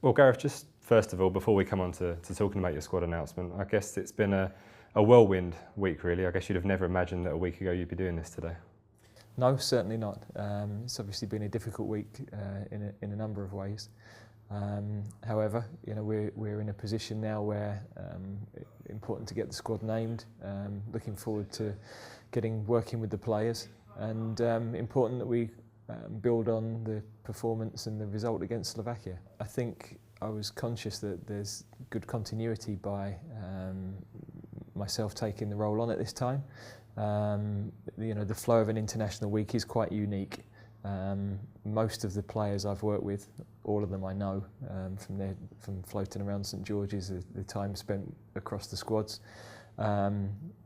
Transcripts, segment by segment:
Well, Gareth, just first of all, before we come on to talking about your squad announcement, I guess it's been a whirlwind week, really. I guess you'd have never imagined that a week ago you'd be doing this today. No, certainly not. It's obviously been a difficult week in a number of ways. However, we're in a position now where it's important to get the squad named. Looking forward to working with the players, and important that we build on the performance and the result against Slovakia. I think I was conscious that there's good continuity by myself taking the role on at this time. The flow of an international week is quite unique. Most of the players I've worked with, all of them I know, from floating around St George's, the time spent across the squads.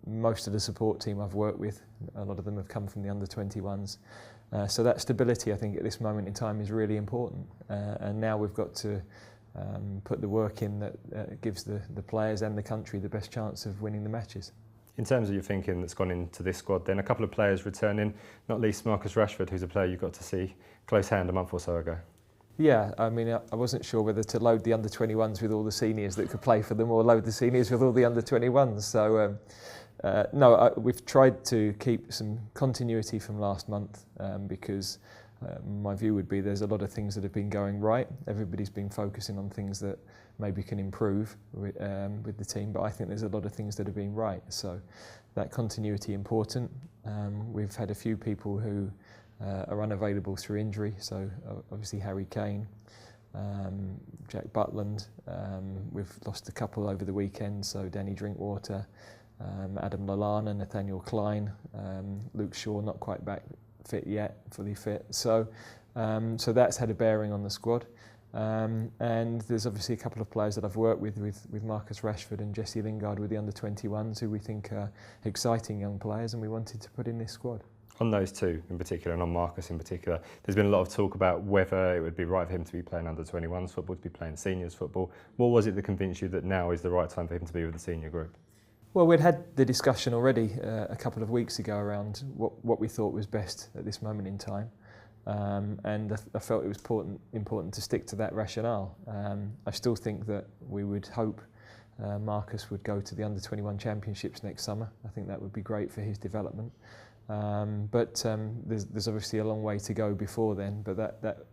Most of the support team I've worked with, a lot of them have come from the under-21s. So that stability, I think, at this moment in time is really important. And now we've got to put the work in that gives the players and the country the best chance of winning the matches. In terms of your thinking that's gone into this squad, then a couple of players returning, not least Marcus Rashford, who's a player you got to see close hand a month or so ago. Yeah, I mean, I wasn't sure whether to load the under-21s with all the seniors that could play for them or load the seniors with all the under-21s. So, we've tried to keep some continuity from last month because my view would be there's a lot of things that have been going right. Everybody's been focusing on things that maybe can improve with the team, but I think there's a lot of things that have been right. So that continuity important. We've had a few people who are unavailable through injury, so obviously Harry Kane, Jack Butland. We've lost a couple over the weekend, so Danny Drinkwater, Adam Lallana, Nathaniel Klein, Luke Shaw not quite back fit yet, fully fit. So that's had a bearing on the squad. And there's obviously a couple of players that I've worked with Marcus Rashford and Jesse Lingard with the under-21s, who we think are exciting young players, and we wanted to put in this squad. On those two in particular, and on Marcus in particular, there's been a lot of talk about whether it would be right for him to be playing under-21s football, to be playing seniors football. What was it that convinced you that now is the right time for him to be with the senior group? Well, we'd had the discussion already a couple of weeks ago around what we thought was best at this moment in time. And I felt it was important to stick to that rationale. I still think that we would hope Marcus would go to the under-21 championships next summer. I think that would be great for his development. But there's obviously a long way to go before then, but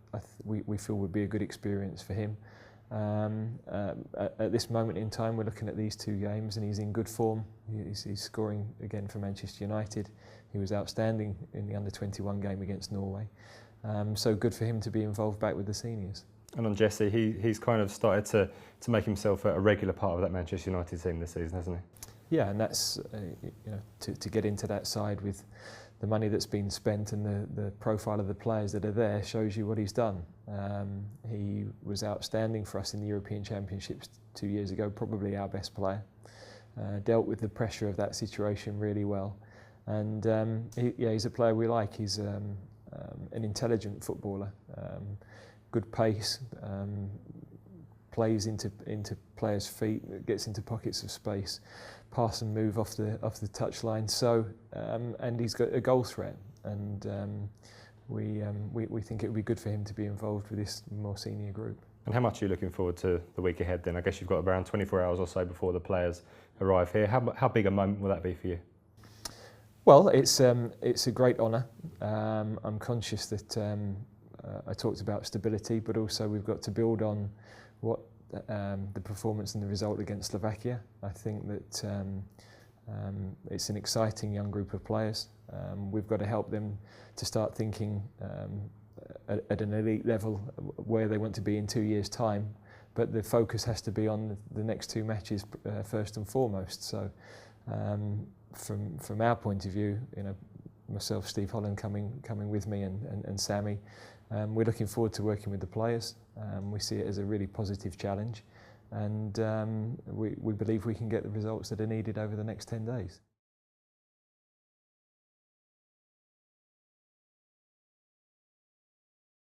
we feel would be a good experience for him. At this moment in time, we're looking at these two games and he's in good form. He's scoring again for Manchester United. He was outstanding in the under-21 game against Norway. So good for him to be involved back with the seniors. And on Jesse, he's kind of started to make himself a regular part of that Manchester United team this season, hasn't he? Yeah, and that's to get into that side with the money that's been spent and the profile of the players that are there shows you what he's done. He was outstanding for us in the European Championships 2 years ago, probably our best player. Dealt with the pressure of that situation really well. And he's a player we like. He's an intelligent footballer, good pace, plays into players' feet, gets into pockets of space, pass and move off the touchline. So and he's got a goal threat, and we think it would be good for him to be involved with this more senior group. And how much are you looking forward to the week ahead then? I guess you've got around 24 hours or so before the players arrive here. How big a moment will that be for you? Well, it's a great honour. I'm conscious that I talked about stability, but also we've got to build on what the performance and the result against Slovakia. I think that it's an exciting young group of players. We've got to help them to start thinking at an elite level where they want to be in 2 years' time. But the focus has to be on the next two matches first and foremost. So from our point of view, myself, Steve Holland coming with me and Sammy, we're looking forward to working with the players. We see it as a really positive challenge, and we believe we can get the results that are needed over the next 10 days.